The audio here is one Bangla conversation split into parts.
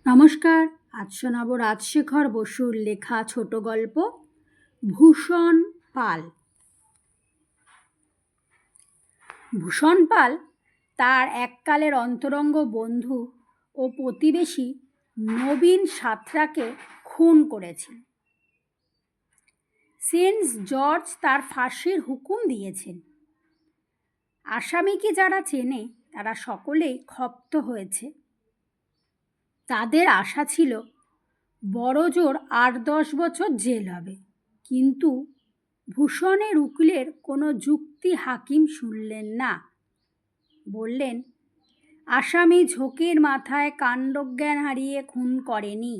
নমস্কার। আজ শোনাব রাজশেখর বসুর লেখা ছোট গল্প ভূষণ পাল। ভূষণ পাল তার এককালের অন্তরঙ্গ বন্ধু ও প্রতিবেশী নবীন সাঁতরাকে খুন করেছিল। সেন্ট জর্জ তার ফাঁসির হুকুম দিয়েছেন। আসামিকে যারা চেনে তারা সকলেই ক্ষপ্ত হয়েছে। তাদের আশা ছিল বড়জোর ৮-১০ বছর জেল হবে, কিন্তু ভূষণের উকিলের কোনো যুক্তি হাকিম শুনলেন না। বললেন, আসামি ঝোঁকের মাথায় কাণ্ডজ্ঞান হারিয়ে খুন করেনি,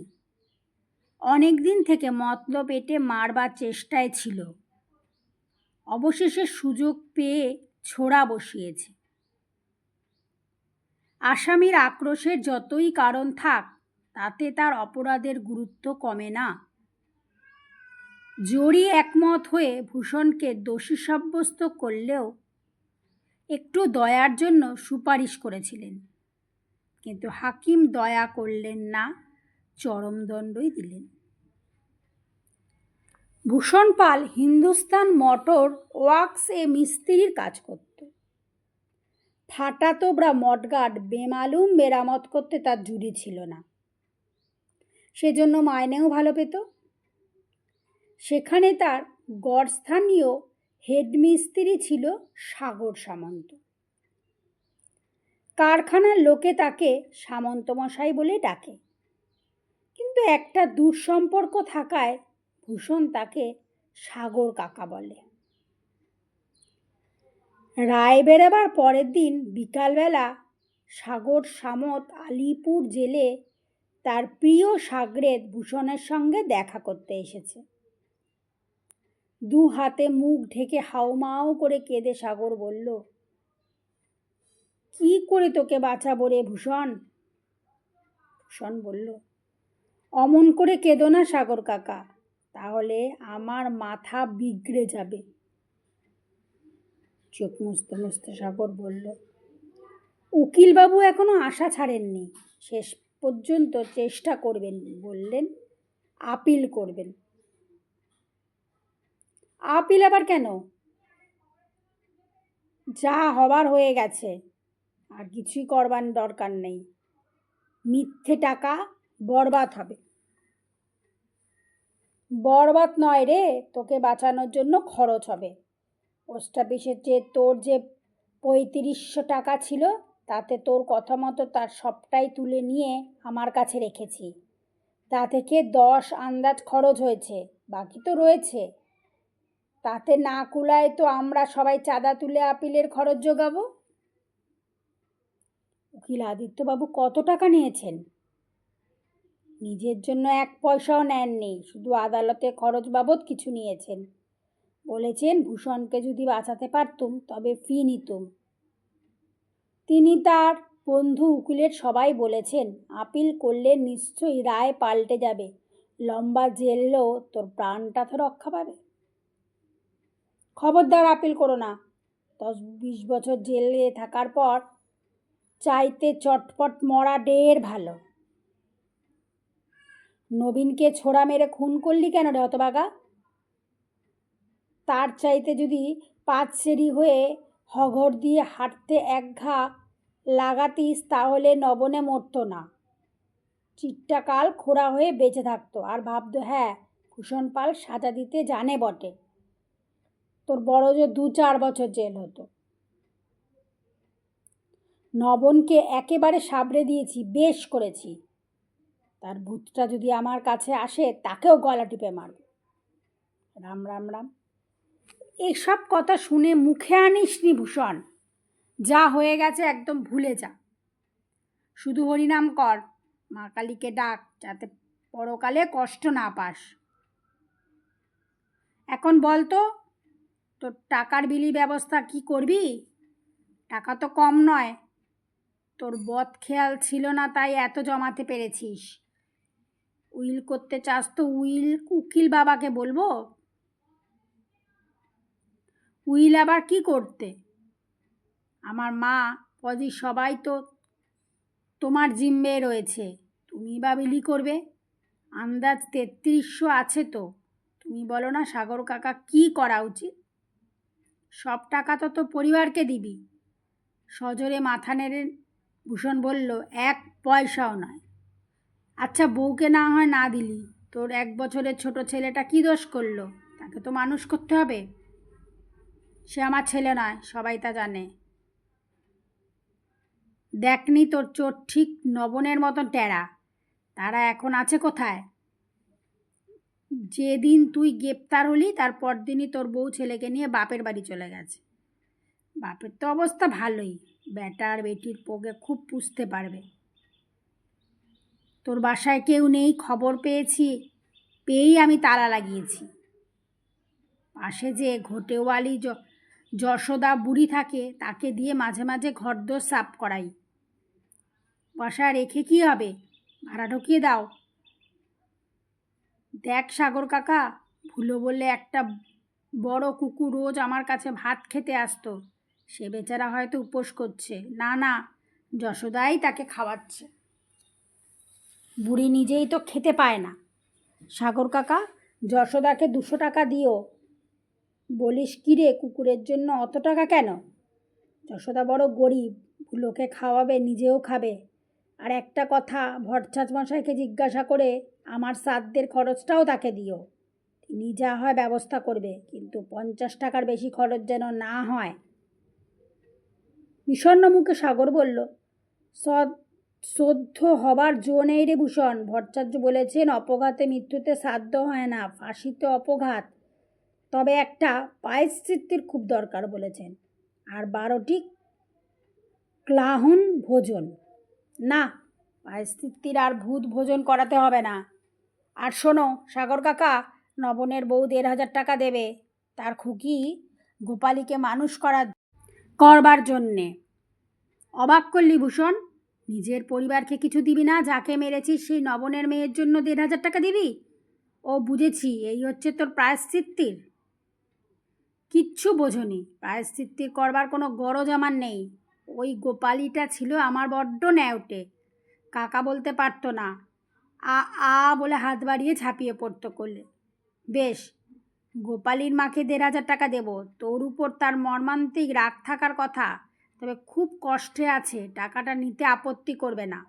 অনেক দিন থেকে মতলব এঁটে মারবার চেষ্টায় ছিল, অবশেষে সুযোগ পেয়ে ছোড়া বসিয়েছে। আসামির আক্রোশের যতই কারণ থাক, তাতে তার অপরাধের গুরুত্ব কমে না। জড়ি একমত হয়ে ভূষণকে দোষী সাব্যস্ত করলেও একটু দয়ার জন্য সুপারিশ করেছিলেন, কিন্তু হাকিম দয়া করলেন না, চরমদণ্ডই দিলেন। ভূষণ পাল হিন্দুস্তান মোটর ওয়ার্কসে মিস্ত্রির কাজ করত। ফাটা তোবড়া মডগার্ড বেমালুম মেরামত করতে তার জুড়ি ছিল না, সেজন্য মাইনেও ভালো পেত। সেখানে তার গড়স্থানীয় হেডমিস্ত্রি ছিল সাগর সামন্ত। কারখানার লোকে তাকে সামন্তমশাই বলে ডাকে, কিন্তু একটা দুঃসম্পর্ক থাকায় ভূষণ তাকে সাগর কাকা বলে। রায় বেরোবার পরের দিন বিকালবেলা সাগর সামত আলিপুর জেলে তার প্রিয় সাগরেদ ভূষণের সঙ্গে দেখা করতে এসেছে। দু হাতে মুখ ঢেকে হাউমাউ করে কেঁদে সাগর বলল, কি করে তোকে বাঁচাবো রে ভূষণ? ভূষণ বলল, অমন করে কেঁদো না সাগর কাকা, তাহলে আমার মাথা বিগড়ে যাবে। চোখ মুছতে মুছতে সাগর বলল, উকিলবাবু এখনো আশা ছাড়েননি, শেষ পর্যন্ত চেষ্টা করবেন, বললেন আপিল করবেন। আপিল আবার কেন? যা হবার হয়ে গেছে, আর কিছুই করবার দরকার নেই। মিথ্যে টাকা বরবাদ হবে। বরবাদ নয় রে, তোকে বাঁচানোর জন্য খরচ হবে। পোস্ট অফিসের তোর যে ৩৫০০ টাকা ছিল, তাতে তোর কথা মতো তার সবটাই তুলে নিয়ে আমার কাছে রেখেছি। তা থেকে ১০ আন্দাজ খরচ হয়েছে, বাকি তো রয়েছে। তাতে না কুলায় তো আমরা সবাই চাঁদা তুলে আপিলের খরচ জোগাবো। উকিল আদিত্যবাবু কত টাকা নিয়েছেন? নিজের জন্য ১ পয়সাও নেননি, শুধু আদালতে খরচ বাবদ কিছু নিয়েছেন। বলেছেন ভূষণকে যদি বাঁচাতে পারতুম তবে ফি নিতুম। তিনি তার বন্ধু উকিলের সবাই বলেছেন, আপিল করলে নিশ্চয়ই রায় পাল্টে যাবে, লম্বা জেলও তোর প্রাণটা তো রক্ষা পাবে। খবরদার আপিল করো না। ১০-২০ বছর জেলে থাকার পর চাইতে চটপট মরা ঢের ভালো। নবীনকে ছোড়া মেরে খুন করলি কেন রে হতভাগা? তার চাইতে যদি ৫ সেরি হয়ে হঘর দিয়ে হাঁটতে ১ ঘা লাগাতিস, তাহলে নবনে মরত না, চিট্টাকাল খোড়া হয়ে বেঁচে থাকতো, আর ভাবতো হ্যাঁ ভূষণ পাল সাজা দিতে জানে বটে। তোর বড় যে ২-৪ বছর জেল হতো। নবনকে একেবারে সাবড়ে দিয়েছি, বেশ করেছি। তার ভূতটা যদি আমার কাছে আসে, তাকেও গলা টিপে মারব। রাম রাম রাম। এসব কথা শুনে মুখে আনিসনি ভূষণ, যা হয়ে গেছে একদম ভুলে যা। শুধু হরিনাম কর, মা কালীকে ডাক, যাতে পরকালে কষ্ট না পাস। এখন বল তো, তোর টাকার বিলি ব্যবস্থা কি করবি? টাকা তো কম নয়, তোর বদ খেয়াল ছিল না তাই এত জমাতে পেরেছিস। উইল করতে চাস তো উকিল বাবাকে বলবো? উইল আবার কি করতে? আমার মা পজি সবাই তো তোমার জিম্মে রয়েছে, তুমি বা বিলি করবে? আন্দাজ 3300 আছে তো। তুমি বলো না সাগর কাকা কি করা উচিত? সব টাকা তো তোর পরিবারকে দিবি। সজোরে মাথা নেড়ে ভূষণ বলল, 1 পয়সাও নয়। আচ্ছা বউকে না হয় না দিলি, তোর 1 বছরের ছোট ছেলেটা কি দোষ করলো? তাকে তো মানুষ করতে হবে। সে আমার ছেলে নয়, সবাই তা জানে। দেখনি তোর চোর ঠিক নবনের মতন টেরা। তারা এখন আছে কোথায়? যেদিন তুই গ্রেপ্তার হলি তার পরদিনই তোর বউ ছেলেকে নিয়ে বাপের বাড়ি চলে গেছে। বাপের তো অবস্থা ভালোই, বেটা আর বেটির পোগে খুব পুষতে পারবে। তোর বাসায় কেউ নেই খবর পেয়েই আমি তালা লাগিয়েছি। পাশে যে ঘোটেওয়ালি যশোদা বুড়ি থাকে, তাকে দিয়ে মাঝে মাঝে ঘরদোর সাফ করাই। বাসায় রেখে কি হবে? ভাড়া ঢুকিয়ে দাও। দেখ সাগর কাকা, ভুলো বললে একটা বড় কুকুর রোজ আমার কাছে ভাত খেতে আসতো। সে বেচারা হয়তো উপোস করছে। না, যশোদাই তাকে খাওয়াচ্ছে। বুড়ি নিজেই তো খেতে পায় না। সাগর কাকা, যশোদাকে 200 টাকা দিও। বলিস কি রে, কুকুরের জন্য অত টাকা কেন? যশোদা বড় গরিব, ভুলোকে খাওয়াবে, নিজেও খাবে। আর একটা কথা, ভট্টাচ মশাইকে জিজ্ঞাসা করে আমার শ্রাদ্ধের খরচটাও তাকে দিও। তিনি যা হয় ব্যবস্থা করবে, কিন্তু 50 টাকার বেশি খরচ যেন না হয়। বিষণ্ণ মুখে সাগর বলল, শ্রদ্ধ হবার জো নেই রে ভূষণ। ভট্টাচার্য বলেছেন, অপঘাতে মৃত্যুতে শ্রাদ্ধ হয় না, ফাঁসিতে অপঘাত। তবে একটা প্রায়শ্চিত্তের খুব দরকার বলেছেন, আর 12টি ক্লাহন ভোজন। না, প্রায়শ্চিত্তির আর ভূত ভোজন করাতে হবে না। আর শোনো সাগর কাকা, নবনের বউ 1500 টাকা দেবে তার খুকি গোপালীকে মানুষ করবার জন্যে। অবাক করলি ভূষণ? নিজের পরিবারকে কিছু দিবি না, যাকে মেরেছিস সেই নবনের মেয়ের জন্য 1500 টাকা দিবি? ও বুঝেছি, এই হচ্ছে তোর প্রায়শ্চিত্তির। কিচ্ছু বোঝনি, প্রায়শ্চিত্তির করবার কোনো গরজ আমার নেই। ওই গোপালীটা ছিল আমার বড্ড ন্যাওটে। কাকা বলতে পারতো না, আ বলে হাত বাড়িয়ে ঝাঁপিয়ে পড়তো করলে। বেশ, গোপালীর মাকে 1500 টাকা দেব। তোর উপর তার মর্মান্তিক রাগ থাকার কথা, তবে খুব কষ্টে আছে, টাকাটা নিতে আপত্তি করবে না।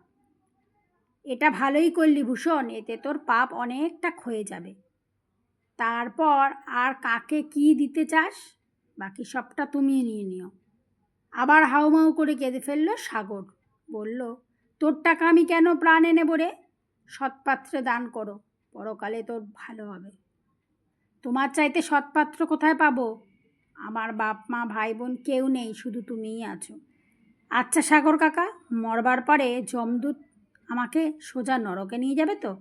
এটা ভালোই করলি ভূষণ, এতে তোর পাপ অনেকটা ক্ষয়ে যাবে। তারপর আর কাকে কি দিতে চাস, বাকি সবটা তুমি নিয়ে নিও। আবার হাউমাউ করে কেঁদে ফেলল সাগর। বলল, তোর টাকা আমি কেন প্রাণে নেব রে? সৎপাত্রে দান করো, পরকালে তোর ভালো হবে। তোমার চাইতে সৎপাত্র কোথায় পাবো? আমার বাপ মা ভাই বোন কেউ নেই, শুধু তুমিই আছো। আচ্ছা সাগর কাকা, মরবার পরে যমদূত আমাকে সোজা নরকে নিয়ে যাবে তো?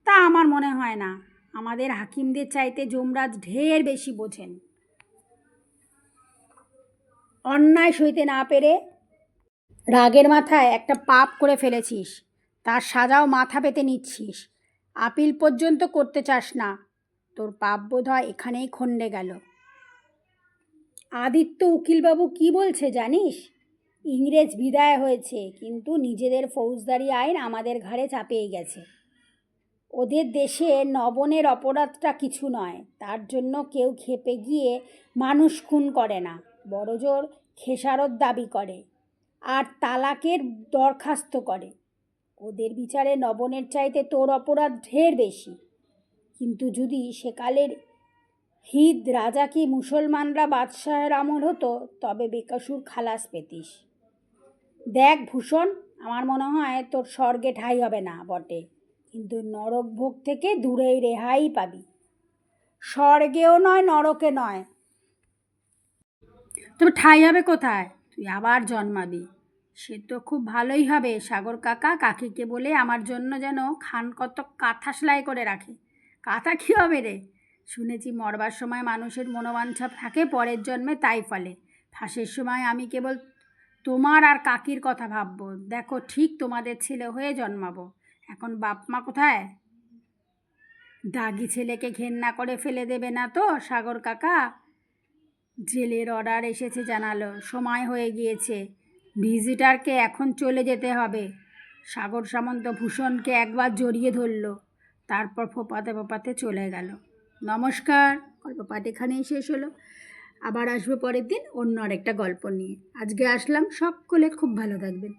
তা আমার মনে হয় না। আমাদের হাকিমদের চাইতে যমরাজ ঢের বেশি বোঝেন। অন্যায় সইতে না পেরে রাগের মাথায় একটা পাপ করে ফেলেছিস, তার সাজাও মাথা পেতে নিচ্ছিস। আপিল পর্যন্ত করতে চাস না। তোর পাপ বোধ হয় এখানেই খণ্ডে গেল। আদিত্য উকিলবাবু কি বলছে জানিস? ইংরেজ বিদায় হয়েছে, কিন্তু নিজেদের ফৌজদারি আইন আমাদের ঘাড়ে চাপিয়ে গেছে। ওদের দেশে নবনের অপরাধটা কিছু নয়, তার জন্য কেউ খেপে গিয়ে মানুষ খুন করে না, বড়জোর খেসারত দাবি করে আর তালাকের দরখাস্ত করে। ওদের বিচারে নবনের চাইতে তোর অপরাধ ঢের বেশি। কিন্তু যদি সেকালের হিদ রাজা কি মুসলমানরা বাদশাহের আমল হতো, তবে বেকসুর খালাস পেতিস। দেখ ভূষণ, আমার মনে হয় তোর স্বর্গে ঠাঁই হবে না বটে, কিন্তু নরক ভোগ থেকে দূরেই রেহাই পাবি। স্বর্গেও নয়, নরকে নয়, তবে ঠাঁই হবে কোথায়? তুই আবার জন্মাবি। সে তো খুব ভালোই হবে সাগর কাকা। কাকিকে বলে আমার জন্য যেন খান কত কাঁথা সেলাই করে রাখে। কাঁথা কী হবে রে? শুনেছি মরবার সময় মানুষের মনোবাঞ্ছা থাকে, পরের জন্মে তাই ফলে। ফাঁসের সময় আমি কেবল তোমার আর কাকির কথা ভাববো। দেখো, ঠিক তোমাদের ছেলে হয়ে জন্মাবো। এখন বাপ মা কোথায়? দাগি ছেলেকে ঘেন্না করে ফেলে দেবে না তো সাগর কাকা? জেলের অর্ডার এসেছে জানালো, সময় হয়ে গিয়েছে, ভিজিটারকে এখন চলে যেতে হবে। সাগর সামন্ত ভূষণকে একবার জড়িয়ে ধরল, তারপর ফোপাতে ফোপাতে চলে গেল। নমস্কার, গল্প পাঠ এখানেই শেষ হলো। আবার আসবো পরের দিন অন্য আরেকটা গল্প নিয়ে। আজকে আসলাম, সকলে খুব ভালো থাকবেন।